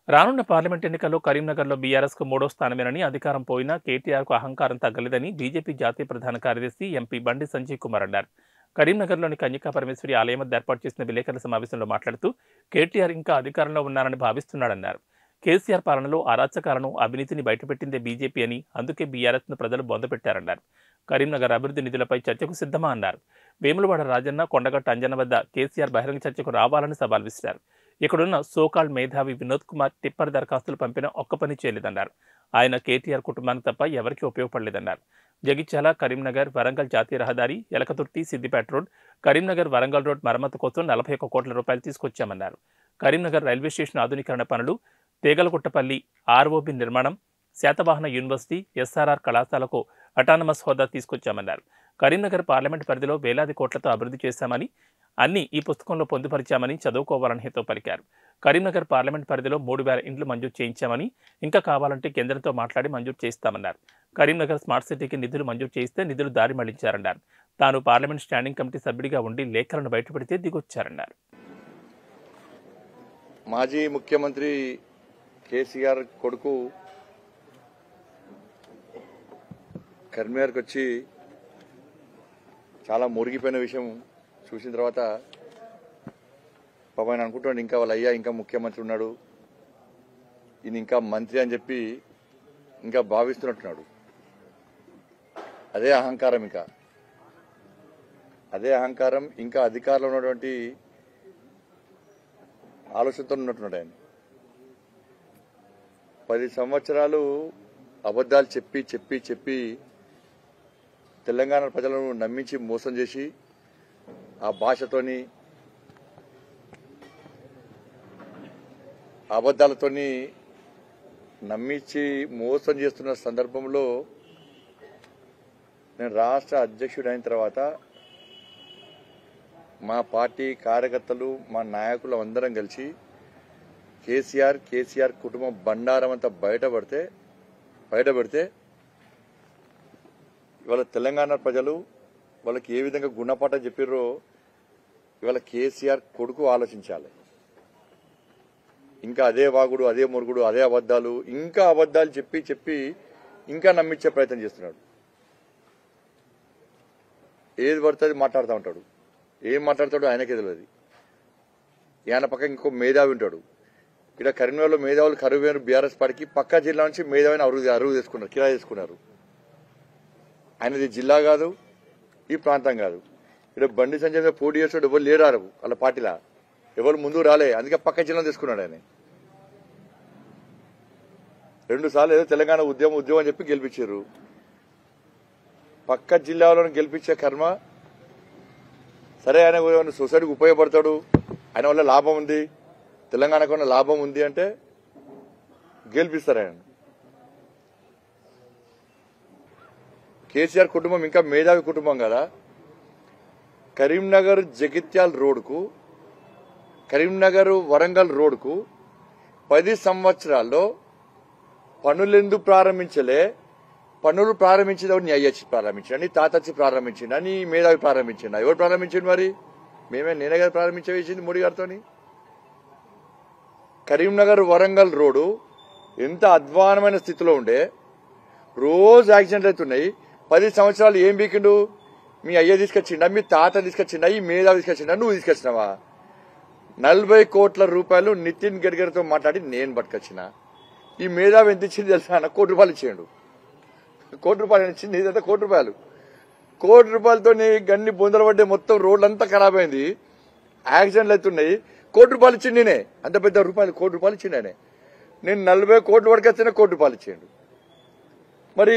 రానున్న పార్లమెంట్ ఎన్నికల్లో కరీంనగర్లో బీఆర్ఎస్కు మూడో స్థానమేనని, అధికారం పోయినా కేటీఆర్కు అహంకారం తగ్గలేదని బీజేపీ జాతీయ ప్రధాన కార్యదర్శి ఎంపీ బండి సంజయ్ కుమార్ అన్నారు. కరీంనగర్లోని కన్యకా పరమేశ్వరి ఆలయం వద్ద ఏర్పాటు చేసిన విలేకరుల సమావేశంలో మాట్లాడుతూ కేటీఆర్ ఇంకా అధికారంలో ఉన్నారని భావిస్తున్నాడన్నారు. కేసీఆర్ పాలనలో అరాచకాలను, అవినీతిని బయటపెట్టిందే బీజేపీ అని, అందుకే బీఆర్ఎస్ను ప్రజలు బొందపెట్టారన్నారు. కరీంనగర్ అభివృద్ధి నిధులపై చర్చకు సిద్ధమా అన్నారు. వేములవాడ రాజన్న, కొండగట్ట అంజన్న వద్ద కేసీఆర్ బహిరంగ చర్చకు రావాలని సవాల్ విసిరారు. ఇక్కడున్న సోకాల్డ్ మేధావి వినోద్ కుమార్ టిప్పర్ దరఖాస్తులు పంపిన ఒక్క పని చేయలేదన్నారు. ఆయన కేటీఆర్ కుటుంబానికి తప్ప ఎవరికీ ఉపయోగపడలేదన్నారు. జగిత్యాల, కరీంనగర్, వరంగల్ జాతీయ రహదారి, ఎలకతుర్తి, సిద్దిపేట రోడ్, కరీంనగర్ వరంగల్ రోడ్ మరమ్మతు కోసం 41 కోట్ల రూపాయలు తీసుకొచ్చామన్నారు. కరీంనగర్ రైల్వే స్టేషన్ ఆధునీకరణ పనులు, తేగలగుట్టపల్లి ఆర్ఓబి నిర్మాణం, శాతవాహన యూనివర్సిటీ, ఎస్ఆర్ఆర్ కళాశాలకు అటానమస్ హోదా తీసుకొచ్చామన్నారు. కరీంనగర్ పార్లమెంట్ పరిధిలో వేలాది కోట్లతో అభివృద్ధి చేశామని, అన్ని ఈ పుస్తకంలో పొందుపరిచామని చదువుకోవాలని హితో పలికారు. కరీంనగర్ పార్లమెంట్ పరిధిలో 3000 ఇండ్లు మంజూరు చేయించామని, ఇంకా కావాలంటే కేంద్రంతో మాట్లాడి మంజూరు చేయిస్తామన్నారు. కరీంనగర్ స్మార్ట్ సిటీకి నిధులు మంజూరు చేయిస్తే నిధులు దారి మళ్లించారన్నారు. తాను పార్లమెంట్ స్టాండింగ్ కమిటీ సభ్యుడిగా ఉండి లేఖలను బయటపెడితే దిగొచ్చారన్నారు. మాజీ ముఖ్యమంత్రి కేసీఆర్ కొడుకు కరీంనగర్కి వచ్చి చాలా మురిగిపోయిన విషయం చూసిన తర్వాత పాపం ఆయన అనుకుంటున్నాడు ఇంకా వాళ్ళ అయ్యా ఇంకా ముఖ్యమంత్రి ఉన్నాడు, ఈయన ఇంకా మంత్రి అని చెప్పి ఇంకా భావిస్తున్నట్టున్నాడు. అదే అహంకారం, అదే అహంకారం ఇంకా అధికారంలో ఉన్నటువంటి ఆలోచనతో ఉన్నట్టున్నాడు ఆయన. 10 సంవత్సరాలు అబద్దాలు చెప్పి చెప్పి చెప్పి తెలంగాణ ప్రజలను నమ్మించి మోసం చేసి ఆ భాషతోని అబద్దాలతోని నమ్మించి మోసం చేస్తున్న సందర్భంలో నేను రాష్ట్ర అధ్యక్షుడు అయిన తర్వాత మా పార్టీ కార్యకర్తలు, మా నాయకులు అందరం కలిసి కేసీఆర్ కుటుంబం బండారం అంతా బయటపెడితే ఇవాళ తెలంగాణ ప్రజలు వాళ్ళకి ఏ విధంగా గుణపాఠం చెప్పిర్రో ఇవాళ కేసీఆర్ కొడుకు ఆలోచించాలి. ఇంకా అదే వాగుడు, అదే మురుగుడు, అదే అబద్దాలు, ఇంకా అబద్దాలు చెప్పి చెప్పి ఇంకా నమ్మించే ప్రయత్నం చేస్తున్నాడు. ఏది పడుతుంది మాట్లాడుతూ ఉంటాడు. ఏం మాట్లాడతాడో ఆయనకే తెలియదు. ఆయన పక్క ఇంకో మేధావి ఉంటాడు. ఇక్కడ కరీంనగర్లో మేధావులు కరువైన బీఆర్ఎస్ పార్టీకి పక్క జిల్లా నుంచి మేధావిని అరువు చేసుకున్నారు, కిరాయి చేసుకున్నారు. ఆయనది జిల్లా కాదు, ఈ ప్రాంతం కాదు. ఇక్కడ బండి సంజయ్ మీద పోటీ చేస్తాడు, ఎవరు లేరారు వాళ్ళ పార్టీలా, ఎవరు ముందు రాలే. అందుకే పక్క జిల్లా తీసుకున్నాడు ఆయన. 2 సార్లు ఏదో తెలంగాణ ఉద్యమం అని చెప్పి గెలిపించారు. పక్క జిల్లాలను గెలిపించే కర్మ. సరే, ఆయన సొసైటీకి ఉపయోగపడతాడు, ఆయన వల్ల లాభం ఉంది, తెలంగాణకు ఉన్న లాభం ఉంది అంటే గెలిపిస్తారు ఆయన. కేసీఆర్ కుటుంబం ఇంకా మేధావి కుటుంబం కదా. కరీంనగర్ జగిత్యాల్ రోడ్కు, కరీంనగర్ వరంగల్ రోడ్కు 10 సంవత్సరాల్లో పనులెందుకు ప్రారంభించలే? పనులు ప్రారంభించేది నీ అయ్యచ్చి ప్రారంభించిన, నీ తాతచ్చి ప్రారంభించిన, నీ మేధావి ప్రారంభించిన. ఎవరు ప్రారంభించింది మరి? నేనే కదా ప్రారంభించేసింది మోడీ గారితో. కరీంనగర్ వరంగల్ రోడ్డు ఎంత అధ్వానమైన స్థితిలో ఉండే, రోజు యాక్సిడెంట్లు అవుతున్నాయి. 10 సంవత్సరాలు ఏం బీకిండు? మీ అయ్య తీసుకొచ్చిండా, మీ తాత తీసుకొచ్చిండా, ఈ మేధావి తీసుకొచ్చిండా, నువ్వు తీసుకొచ్చినావా? 40 కోట్ల రూపాయలు నితిన్ గడ్కరీతో మాట్లాడి నేను పట్టుకొచ్చిన. ఈ మేధావి ఎంత ఇచ్చింది తెలుసా? ₹1 కోటి ఇచ్చాడు. ₹1 కోటి ఇచ్చింది, ఇదంతా ₹1 కోటి రూపాయలతో గన్ని బొందలు పడ్డే, మొత్తం రోడ్లంతా ఖరాబ్ అయింది, యాక్సిడెంట్లు అవుతున్నాయి. ₹1 కోటి ఇచ్చింది నేనే. అంత పెద్ద రూపాయలు ₹1 కోటి ఇచ్చిండు ఆయనే. నేను 40 కోట్ల వరకు వచ్చిన ₹1 కోటి ఇచ్చాడు. మరి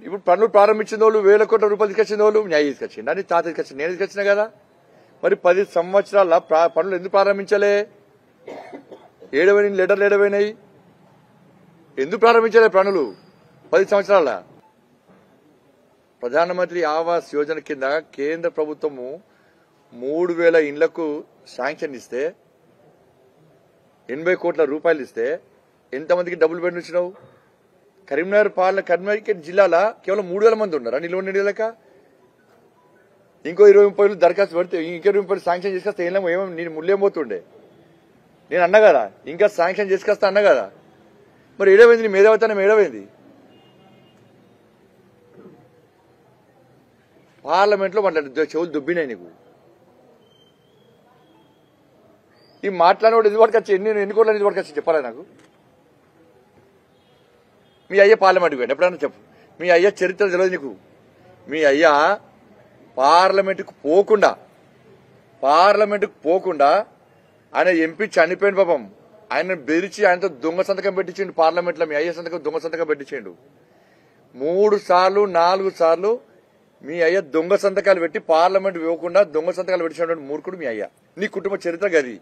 ఇప్పుడు పనులు ప్రారంభించిన వాళ్ళు, వేల కోట్ల రూపాయలు తీసుకొచ్చిన వాళ్ళు న్యాయ తీసుకొచ్చిండు, అని తాత తీసుకొచ్చింది, నేను తీసుకొచ్చినా కదా. మరి 10 సంవత్సరాల పనులు ఎందుకు ప్రారంభించలే? లెటర్లు ఏడవైనాయి, ఎందుకు ప్రారంభించలే పనులు 10 సంవత్సరాల? ప్రధానమంత్రి ఆవాస్ యోజన కింద కేంద్ర ప్రభుత్వము 3000 ఇండ్లకు శాంక్షన్ ఇస్తే, 80 కోట్ల రూపాయలు ఇస్తే ఎంతమందికి డబ్బులు పెట్టించినావు? కరీంనగర్ జిల్లాలో కేవలం 3000 మంది ఉన్నారు నిల్వ నిడలేక. ఇంకో 20-30 దరఖాస్తు పెడితే, ఇంకో 20 శాంక్షన్ చేసుకొస్తే ఏమో నీ ముళ్ళేం పోతుండే. నేను అన్నా కదా ఇంకా శాంక్షన్ చేసుకొస్తా అన్నా కదా, మరి ఏడవైంది? నీ మేధావితనం ఏడవైంది? పార్లమెంట్లో మాట్లాడు చెవులు దుబ్బినాయి నీకు. ఈ మాట్లాడినోడు ఎందుకు పట్టుకొచ్చి ఎన్ని కోట్ల ఎందుకు పట్టుకొచ్చి చెప్పాలా నాకు? మీ అయ్య పార్లమెంట్కి పోయాడు ఎప్పుడన్నా చెప్పు. మీ అయ్య చరిత్ర తెలియదు నీకు. మీ అయ్య పార్లమెంటుకు పోకుండా ఆయన ఎంపీ చనిపోయిన పాపం ఆయన బెదిరించి ఆయనతో దొంగ సంతకం పెట్టించిండు పార్లమెంట్లో. మీ అయ్య సంతకం దొంగ సంతకం పెట్టించిండు 3 సార్లు 4 సార్లు. మీ అయ్య దొంగ సంతకాలు పెట్టి పార్లమెంట్ పోకుండా దొంగ సంతకాలు పెట్టించినటువంటి మూర్ఖుడు మీ అయ్య. నీ కుటుంబ చరిత్ర గది.